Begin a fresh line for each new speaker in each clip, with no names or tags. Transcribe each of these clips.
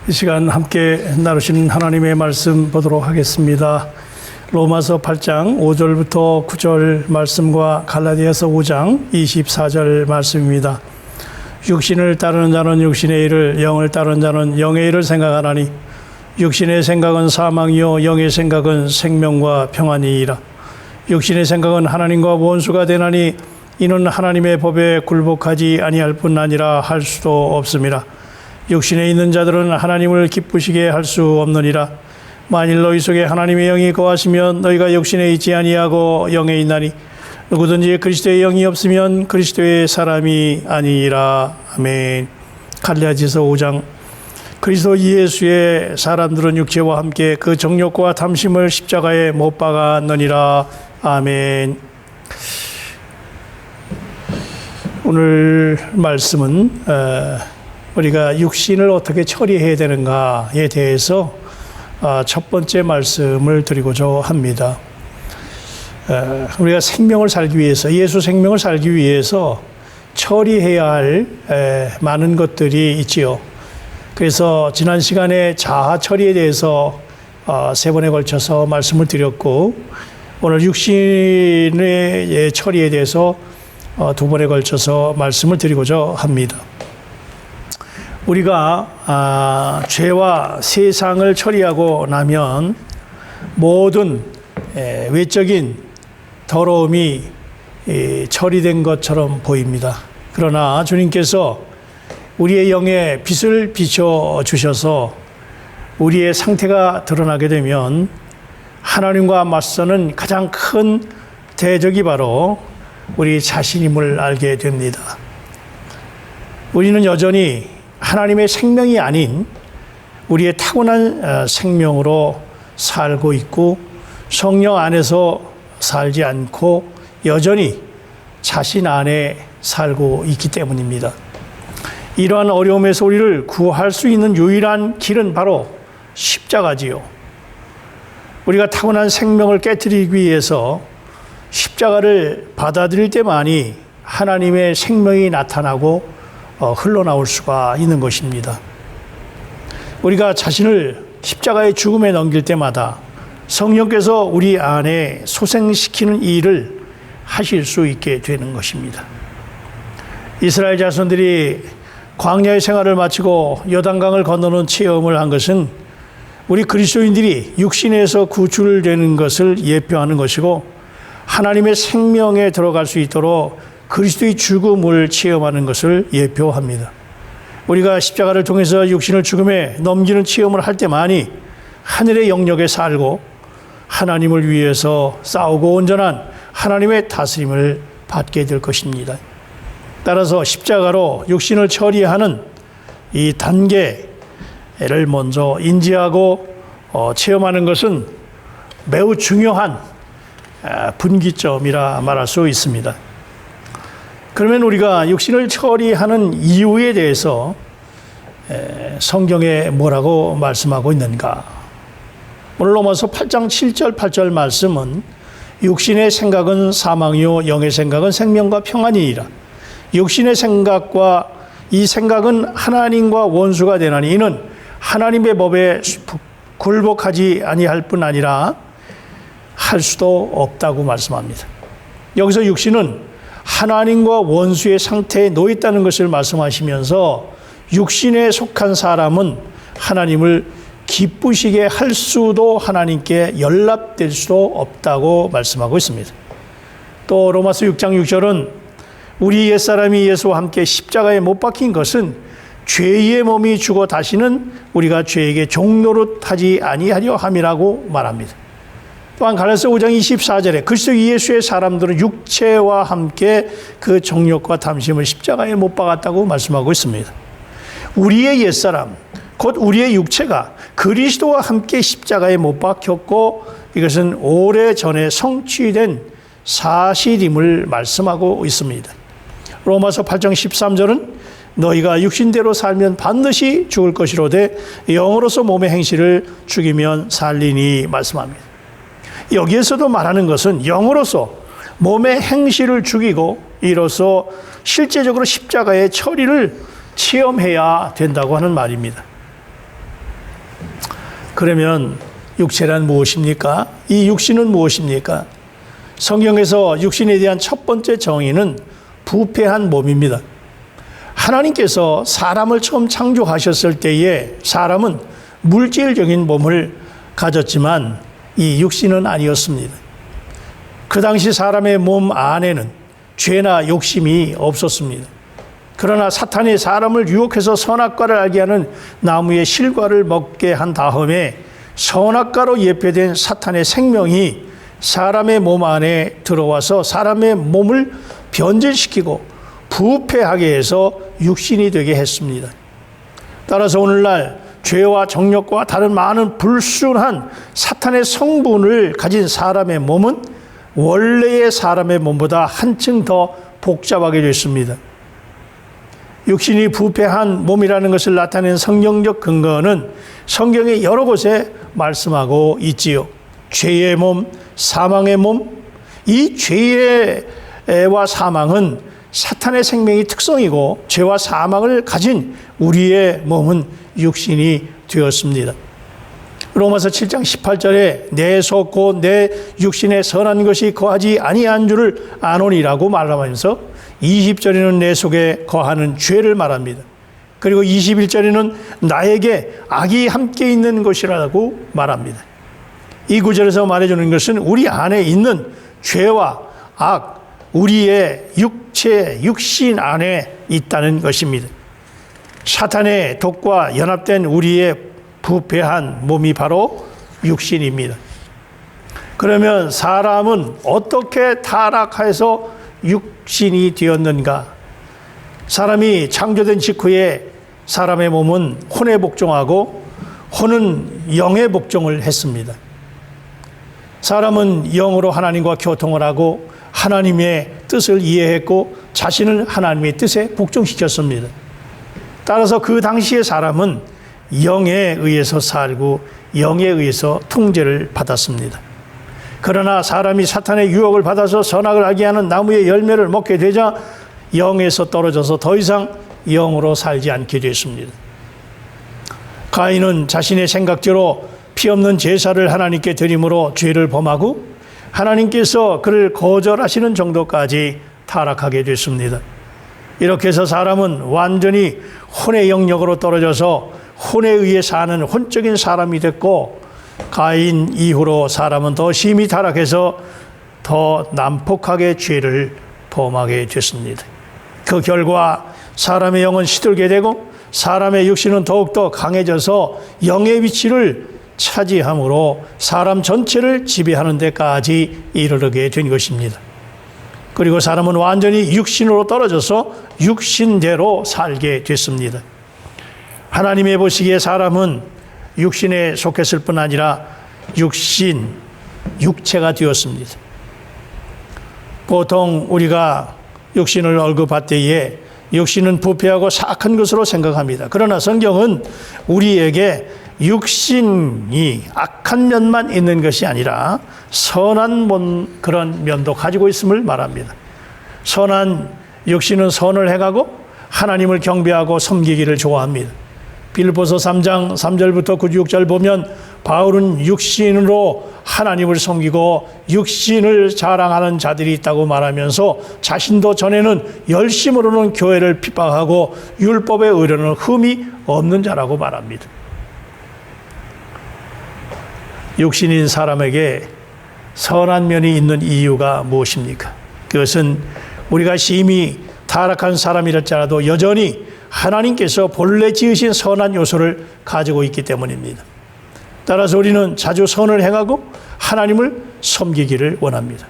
이 시간 함께 나누시는 하나님의 말씀 보도록 하겠습니다. 로마서 8장 5절부터 9절 말씀과 갈라디아서 5장 24절 말씀입니다. 육신을 따르는 자는 육신의 일을, 영을 따르는 자는 영의 일을 생각하나니 육신의 생각은 사망이요 영의 생각은 생명과 평안이니라. 육신의 생각은 하나님과 원수가 되나니 이는 하나님의 법에 굴복하지 아니할 뿐 아니라 할 수도 없음이라. 육신에 있는 자들은 하나님을 기쁘시게 할 수 없느니라. 만일 너희 속에 하나님의 영이 거하시면 너희가 육신에 있지 아니하고 영에 있나니 누구든지 그리스도의 영이 없으면 그리스도의 사람이 아니라. 아멘. 갈라디아서 5장. 그리스도 예수의 사람들은 육체와 함께 그 정욕과 탐심을 십자가에 못 박았느니라. 아멘. 오늘 말씀은 우리가 육신을 어떻게 처리해야 되는가에 대해서 첫 번째 말씀을 드리고자 합니다. 우리가 생명을 살기 위해서, 예수 생명을 살기 위해서 처리해야 할 많은 것들이 있지요. 그래서 지난 시간에 자아 처리에 대해서 3번에 걸쳐서 말씀을 드렸고, 오늘 육신의 처리에 대해서 2번에 걸쳐서 말씀을 드리고자 합니다. 우리가 죄와 세상을 처리하고 나면 모든 외적인 더러움이 처리된 것처럼 보입니다. 그러나 주님께서 우리의 영에 빛을 비춰주셔서 우리의 상태가 드러나게 되면 하나님과 맞서는 가장 큰 대적이 바로 우리 자신임을 알게 됩니다. 우리는 여전히 하나님의 생명이 아닌 우리의 타고난 생명으로 살고 있고 성령 안에서 살지 않고 여전히 자신 안에 살고 있기 때문입니다. 이러한 어려움에서 우리를 구할 수 있는 유일한 길은 바로 십자가지요. 우리가 타고난 생명을 깨트리기 위해서 십자가를 받아들일 때만이 하나님의 생명이 나타나고 흘러나올 수가 있는 것입니다. 우리가 자신을 십자가의 죽음에 넘길 때마다 성령께서 우리 안에 소생시키는 일을 하실 수 있게 되는 것입니다. 이스라엘 자손들이 광야의 생활을 마치고 요단강을 건너는 체험을 한 것은 우리 그리스도인들이 육신에서 구출되는 것을 예표하는 것이고, 하나님의 생명에 들어갈 수 있도록 그리스도의 죽음을 체험하는 것을 예표합니다. 우리가 십자가를 통해서 육신을 죽음에 넘기는 체험을 할 때만이 하늘의 영역에 살고 하나님을 위해서 싸우고 온전한 하나님의 다스림을 받게 될 것입니다. 따라서 십자가로 육신을 처리하는 이 단계를 먼저 인지하고 체험하는 것은 매우 중요한 분기점이라 말할 수 있습니다. 그러면 우리가 육신을 처리하는 이유에 대해서 성경에 뭐라고 말씀하고 있는가? 오늘 로마서 8장 7절 8절 말씀은 육신의 생각은 사망이요 영의 생각은 생명과 평안이니라. 육신의 생각과 이 생각은 하나님과 원수가 되나니 이는 하나님의 법에 굴복하지 아니할 뿐 아니라 할 수도 없다고 말씀합니다. 여기서 육신은 하나님과 원수의 상태에 놓여 있다는 것을 말씀하시면서 육신에 속한 사람은 하나님을 기쁘시게 할 수도 하나님께 연락될 수도 없다고 말씀하고 있습니다. 또 로마서 6장 6절은 우리 옛사람이 예수와 함께 십자가에 못 박힌 것은 죄의 몸이 죽어 다시는 우리가 죄에게 종노릇하지 아니하려 함이라고 말합니다. 또한 갈라디아서 5장 24절에 그리스도 예수의 사람들은 육체와 함께 그 정욕과 탐심을 십자가에 못 박았다고 말씀하고 있습니다. 우리의 옛사람, 곧 우리의 육체가 그리스도와 함께 십자가에 못 박혔고 이것은 오래전에 성취된 사실임을 말씀하고 있습니다. 로마서 8장 13절은 너희가 육신대로 살면 반드시 죽을 것이로되 영으로서 몸의 행실을 죽이면 살리니 말씀합니다. 여기에서도 말하는 것은 영으로서 몸의 행실을 죽이고 이로써 실제적으로 십자가의 처리를 체험해야 된다고 하는 말입니다. 그러면 육체란 무엇입니까? 이 육신은 무엇입니까? 성경에서 육신에 대한 첫 번째 정의는 부패한 몸입니다. 하나님께서 사람을 처음 창조하셨을 때에 사람은 물질적인 몸을 가졌지만 이 육신은 아니었습니다. 그 당시 사람의 몸 안에는 죄나 욕심이 없었습니다. 그러나 사탄이 사람을 유혹해서 선악과를 알게 하는 나무의 실과를 먹게 한 다음에 선악과로 예표된 사탄의 생명이 사람의 몸 안에 들어와서 사람의 몸을 변질시키고 부패하게 해서 육신이 되게 했습니다. 따라서 오늘날 죄와 정욕과 다른 많은 불순한 사탄의 성분을 가진 사람의 몸은 원래의 사람의 몸보다 한층 더 복잡하게 됐습니다. 육신이 부패한 몸이라는 것을 나타내는 성경적 근거는 성경의 여러 곳에 말씀하고 있지요. 죄의 몸, 사망의 몸, 이 죄와 사망은 사탄의 생명이 특성이고 죄와 사망을 가진 우리의 몸은 육신이 되었습니다. 로마서 7장 18절에 내 속 곧 내 육신에 선한 것이 거하지 아니한 줄을 아노니라고 말하면서 20절에는 내 속에 거하는 죄를 말합니다. 그리고 21절에는 나에게 악이 함께 있는 것이라고 말합니다. 이 구절에서 말해주는 것은 우리 안에 있는 죄와 악, 우리의 육체, 육신 안에 있다는 것입니다. 사탄의 독과 연합된 우리의 부패한 몸이 바로 육신입니다. 그러면 사람은 어떻게 타락해서 육신이 되었는가? 사람이 창조된 직후에 사람의 몸은 혼에 복종하고 혼은 영에 복종을 했습니다. 사람은 영으로 하나님과 교통을 하고 하나님의 뜻을 이해했고 자신을 하나님의 뜻에 복종시켰습니다. 따라서 그 당시의 사람은 영에 의해서 살고 영에 의해서 통제를 받았습니다. 그러나 사람이 사탄의 유혹을 받아서 선악을 알게 하는 나무의 열매를 먹게 되자 영에서 떨어져서 더 이상 영으로 살지 않게 됐습니다. 가인은 자신의 생각대로 피 없는 제사를 하나님께 드림으로 죄를 범하고 하나님께서 그를 거절하시는 정도까지 타락하게 됐습니다. 이렇게 해서 사람은 완전히 혼의 영역으로 떨어져서 혼에 의해 사는 혼적인 사람이 됐고 가인 이후로 사람은 더 심히 타락해서 더 난폭하게 죄를 범하게 됐습니다. 그 결과 사람의 영은 시들게 되고 사람의 육신은 더욱더 강해져서 영의 위치를 차지함으로 사람 전체를 지배하는 데까지 이르게 된 것입니다. 그리고 사람은 완전히 육신으로 떨어져서 육신대로 살게 됐습니다. 하나님의 보시기에 사람은 육신에 속했을 뿐 아니라 육체가 되었습니다. 보통 우리가 육신을 언급할 때에 육신은 부패하고 사악한 것으로 생각합니다. 그러나 성경은 우리에게 육신이 악한 면만 있는 것이 아니라 선한 그런 면도 가지고 있음을 말합니다. 선한 육신은 선을 행하고 하나님을 경배하고 섬기기를 좋아합니다. 빌립보서 3장 3절부터 9, 6절 보면 바울은 육신으로 하나님을 섬기고 육신을 자랑하는 자들이 있다고 말하면서 자신도 전에는 열심으로는 교회를 핍박하고 율법의 의로는 흠이 없는 자라고 말합니다. 육신인 사람에게 선한 면이 있는 이유가 무엇입니까? 그것은 우리가 심히 타락한 사람이랄지라도 여전히 하나님께서 본래 지으신 선한 요소를 가지고 있기 때문입니다. 따라서 우리는 자주 선을 행하고 하나님을 섬기기를 원합니다.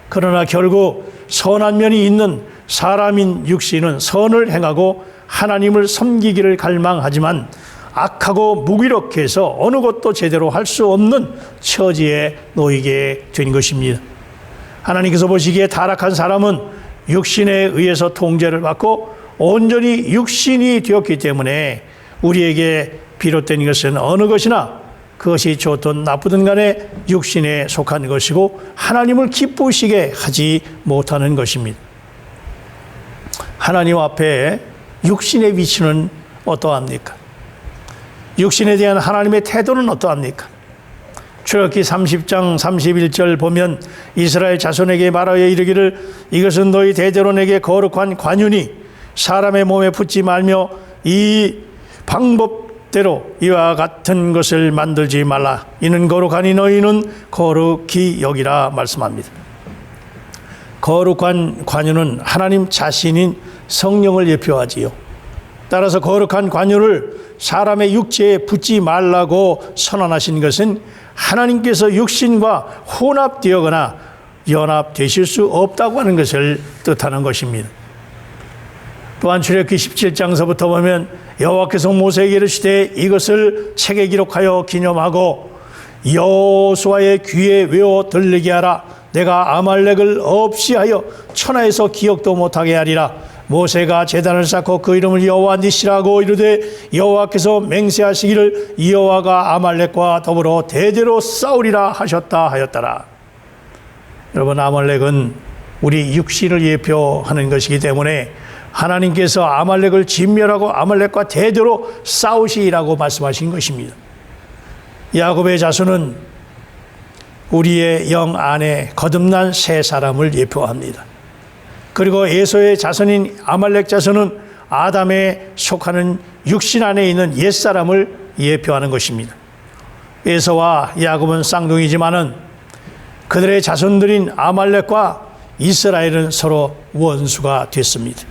그러나 결국 선한 면이 있는 사람인 육신은 선을 행하고 하나님을 섬기기를 갈망하지만 악하고 무기력해서 어느 것도 제대로 할 수 없는 처지에 놓이게 된 것입니다. 하나님께서 보시기에 타락한 사람은 육신에 의해서 통제를 받고 온전히 육신이 되었기 때문에 우리에게 비롯된 것은 어느 것이나 그것이 좋든 나쁘든 간에 육신에 속한 것이고 하나님을 기쁘시게 하지 못하는 것입니다. 하나님 앞에 육신의 위치는 어떠합니까? 육신에 대한 하나님의 태도는 어떠합니까? 출애굽기 30장 31절 보면 이스라엘 자손에게 말하여 이르기를 이것은 너희 대대로 내게 거룩한 관윤이 사람의 몸에 붙지 말며 이 방법대로 이와 같은 것을 만들지 말라. 이는 거룩하니 너희는 거룩히 여기라 말씀합니다. 거룩한 관윤은 하나님 자신인 성령을 예표하지요. 따라서 거룩한 관윤을 사람의 육체에 붙지 말라고 선언하신 것은 하나님께서 육신과 혼합되거나 연합되실 수 없다고 하는 것을 뜻하는 것입니다. 또한 출애굽기 17장서부터 보면 여호와께서 모세에게 이르시되 이것을 책에 기록하여 기념하고 여호수아의 귀에 외워 들리게 하라. 내가 아말렉을 없이 하여 천하에서 기억도 못하게 하리라. 모세가 제단을 쌓고 그 이름을 여호와 니시라고 이르되 여호와께서 맹세하시기를 여호와가 아말렉과 더불어 대대로 싸우리라 하셨다 하였더라. 여러분, 아말렉은 우리 육신을 예표하는 것이기 때문에 하나님께서 아말렉을 진멸하고 아말렉과 대대로 싸우시라고 말씀하신 것입니다. 야곱의 자손은 우리의 영 안에 거듭난 새 사람을 예표합니다. 그리고 에서의 자손인 아말렉 자손은 아담에 속하는 육신 안에 있는 옛사람을 예표하는 것입니다. 에서와 야곱은 쌍둥이지만은 그들의 자손들인 아말렉과 이스라엘은 서로 원수가 됐습니다.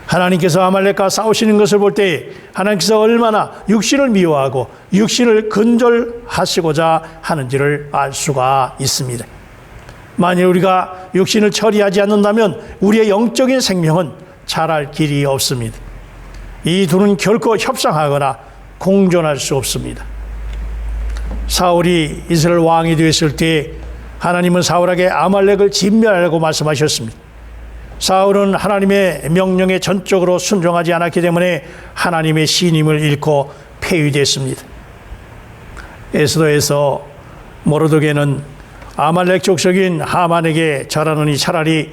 하나님께서 아말렉과 싸우시는 것을 볼 때 하나님께서 얼마나 육신을 미워하고 육신을 근절하시고자 하는지를 알 수가 있습니다. 만일 우리가 육신을 처리하지 않는다면 우리의 영적인 생명은 자랄 길이 없습니다. 이 둘은 결코 협상하거나 공존할 수 없습니다. 사울이 이스라엘 왕이 되었을 때 하나님은 사울에게 아말렉을 진멸하라고 말씀하셨습니다. 사울은 하나님의 명령에 전적으로 순종하지 않았기 때문에 하나님의 신임을 잃고 폐위됐습니다. 에스더에서 모르드게는 아말렉 족속인 하만에게 절하느니 차라리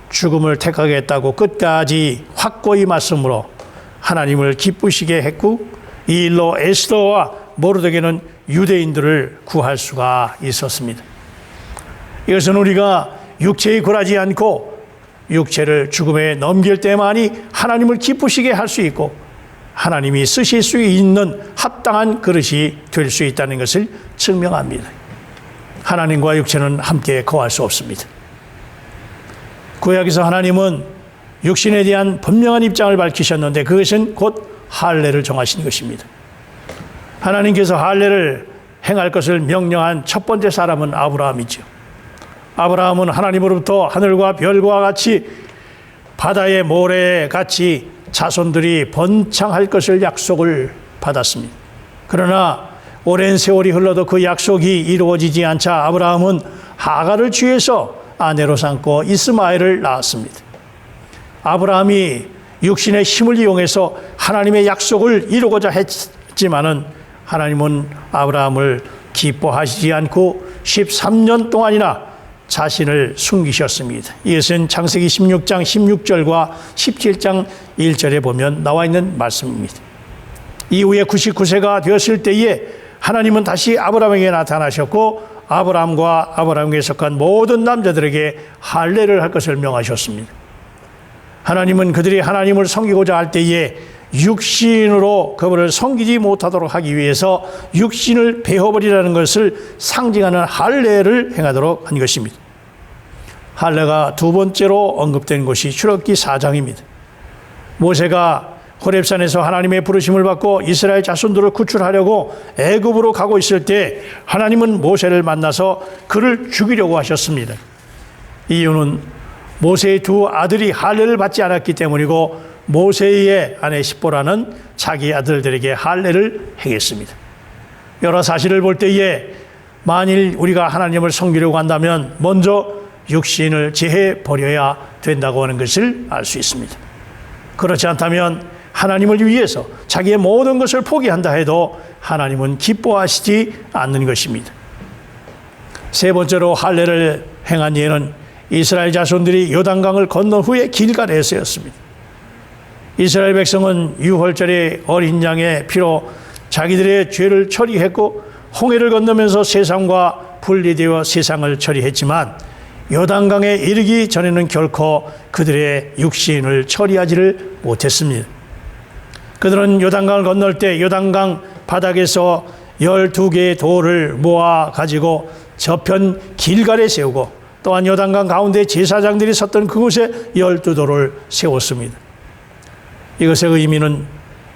죽음을 택하겠다고 끝까지 확고히 말씀으로 하나님을 기쁘시게 했고, 이 일로 에스더와 모르드게는 유대인들을 구할 수가 있었습니다. 이것은 우리가 육체에 굴하지 않고 육체를 죽음에 넘길 때만이 하나님을 기쁘시게 할 수 있고 하나님이 쓰실 수 있는 합당한 그릇이 될 수 있다는 것을 증명합니다. 하나님과 육체는 함께 거할 수 없습니다. 구약에서 하나님은 육신에 대한 분명한 입장을 밝히셨는데 그것은 곧 할례를 정하신 것입니다. 하나님께서 할례를 행할 것을 명령한 첫 번째 사람은 아브라함이죠. 아브라함은 하나님으로부터 하늘과 별과 같이 바다의 모래 같이 자손들이 번창할 것을 약속을 받았습니다. 그러나 오랜 세월이 흘러도 그 약속이 이루어지지 않자 아브라함은 하갈을 취해서 아내로 삼고 이스마엘을 낳았습니다. 아브라함이 육신의 힘을 이용해서 하나님의 약속을 이루고자 했지만은 하나님은 아브라함을 기뻐하시지 않고 13년 동안이나 자신을 숨기셨습니다. 이것은 창세기 16장 16절과 17장 1절에 보면 나와 있는 말씀입니다. 이후에 99세가 되었을 때에 하나님은 다시 아브라함에게 나타나셨고 아브라함과 아브라함에게 속한 모든 남자들에게 할례를 할 것을 명하셨습니다. 하나님은 그들이 하나님을 섬기고자 할 때에 육신으로 그분을 섬기지 못하도록 하기 위해서 육신을 베어버리라는 것을 상징하는 할례를 행하도록 한 것입니다. 할례가 두 번째로 언급된 것이 출애굽기 4장입니다. 모세가 호렙산에서 하나님의 부르심을 받고 이스라엘 자손들을 구출하려고 애굽으로 가고 있을 때 하나님은 모세를 만나서 그를 죽이려고 하셨습니다. 이유는 모세의 두 아들이 할례를 받지 않았기 때문이고 모세의 아내 십보라는 자기 아들들에게 할례를 행했습니다. 여러 사실을 볼 때에 만일 우리가 하나님을 섬기려고 한다면 먼저 육신을 제해 버려야 된다고 하는 것을 알 수 있습니다. 그렇지 않다면 하나님을 위해서 자기의 모든 것을 포기한다 해도 하나님은 기뻐하시지 않는 것입니다. 세 번째로 할례를 행한 예는 이스라엘 자손들이 요단강을 건넌 후에 길갈에서였습니다. 이스라엘 백성은 유월절에 어린 양의 피로 자기들의 죄를 처리했고 홍해를 건너면서 세상과 분리되어 세상을 처리했지만 요단강에 이르기 전에는 결코 그들의 육신을 처리하지를 못했습니다. 그들은 요단강을 건널 때 요단강 바닥에서 12개의 돌을 모아 가지고 저편 길갈에 세우고 또한 요단강 가운데 제사장들이 섰던 그곳에 12돌을 세웠습니다. 이것의 의미는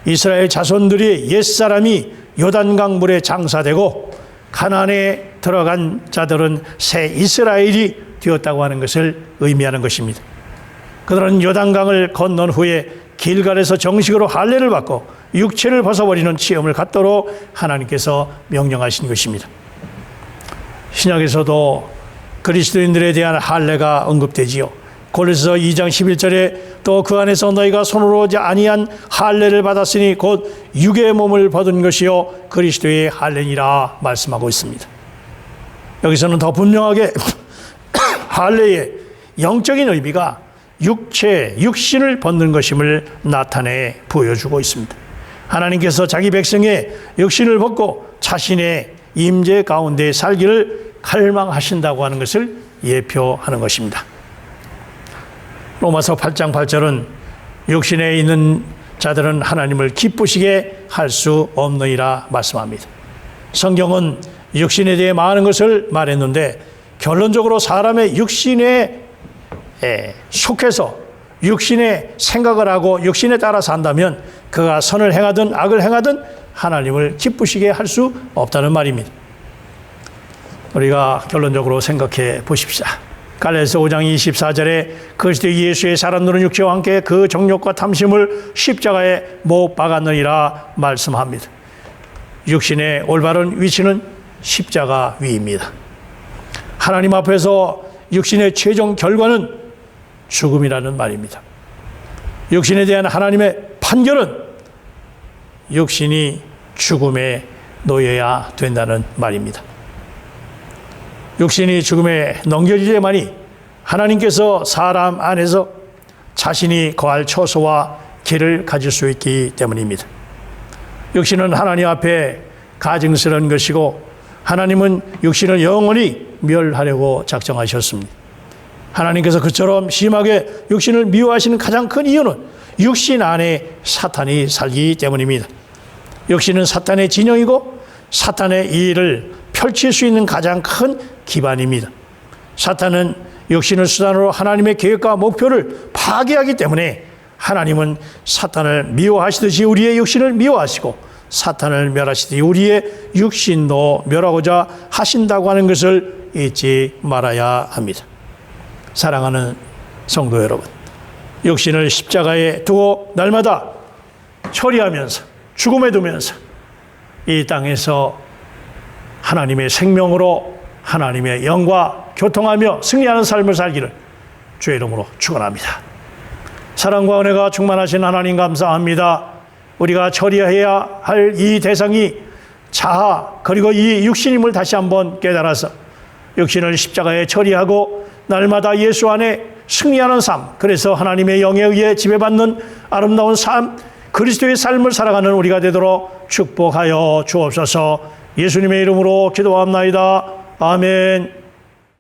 이스라엘 자손들이 옛사람이 요단강 물에 장사되고 가나안에 들어간 자들은 새 이스라엘이 되었다고 하는 것을 의미하는 것입니다. 그들은 요단강을 건넌 후에 길갈에서 정식으로 할례를 받고 육체를 벗어버리는 체험을 갖도록 하나님께서 명령하신 것입니다. 신약에서도 그리스도인들에 대한 할례가 언급되지요. 골로새서 2장 11절에 또 그 안에서 너희가 손으로 오지 아니한 할례를 받았으니 곧 육의 몸을 벗은 것이요 그리스도의 할례니라 말씀하고 있습니다. 여기서는 더 분명하게 할례의 영적인 의미가 육신을 벗는 것임을 나타내 보여주고 있습니다. 하나님께서 자기 백성의 육신을 벗고 자신의 임재 가운데 살기를 갈망하신다고 하는 것을 예표하는 것입니다. 로마서 8장 8절은 육신에 있는 자들은 하나님을 기쁘시게 할 수 없느니라 말씀합니다. 성경은 육신에 대해 많은 것을 말했는데 결론적으로 사람의 육신에 속해서 육신의 생각을 하고 육신에 따라 산다면 그가 선을 행하든 악을 행하든 하나님을 기쁘시게 할 수 없다는 말입니다. 우리가 결론적으로 생각해 보십시다. 갈라디아서 5장 24절에 그리스도 예수의 사람들은 육체와 함께 그 정욕과 탐심을 십자가에 못 박았느니라 말씀합니다. 육신의 올바른 위치는 십자가 위입니다. 하나님 앞에서 육신의 최종 결과는 죽음이라는 말입니다. 육신에 대한 하나님의 판결은 육신이 죽음에 놓여야 된다는 말입니다. 육신이 죽음에 넘겨지려만이 하나님께서 사람 안에서 자신이 거할 처소와 길을 가질 수 있기 때문입니다. 육신은 하나님 앞에 가증스러운 것이고 하나님은 육신을 영원히 멸하려고 작정하셨습니다. 하나님께서 그처럼 심하게 육신을 미워하시는 가장 큰 이유는 육신 안에 사탄이 살기 때문입니다. 육신은 사탄의 진영이고 사탄의 일을 펼칠 수 있는 가장 큰 기반입니다. 사탄은 육신을 수단으로 하나님의 계획과 목표를 파괴하기 때문에 하나님은 사탄을 미워하시듯이 우리의 육신을 미워하시고 사탄을 멸하시듯이 우리의 육신도 멸하고자 하신다고 하는 것을 잊지 말아야 합니다. 사랑하는 성도 여러분, 육신을 십자가에 두고 날마다 처리하면서 죽음에 두면서 이 땅에서 하나님의 생명으로 하나님의 영과 교통하며 승리하는 삶을 살기를 주의 이름으로 축원합니다. 사랑과 은혜가 충만하신 하나님 감사합니다. 우리가 처리해야 할 이 대상이 자아 그리고 이 육신임을 다시 한번 깨달아서 육신을 십자가에 처리하고 날마다 예수 안에 승리하는 삶, 그래서 하나님의 영에 의해 지배받는 아름다운 삶, 그리스도의 삶을 살아가는 우리가 되도록 축복하여 주옵소서. 예수님의 이름으로 기도합나이다. 아멘.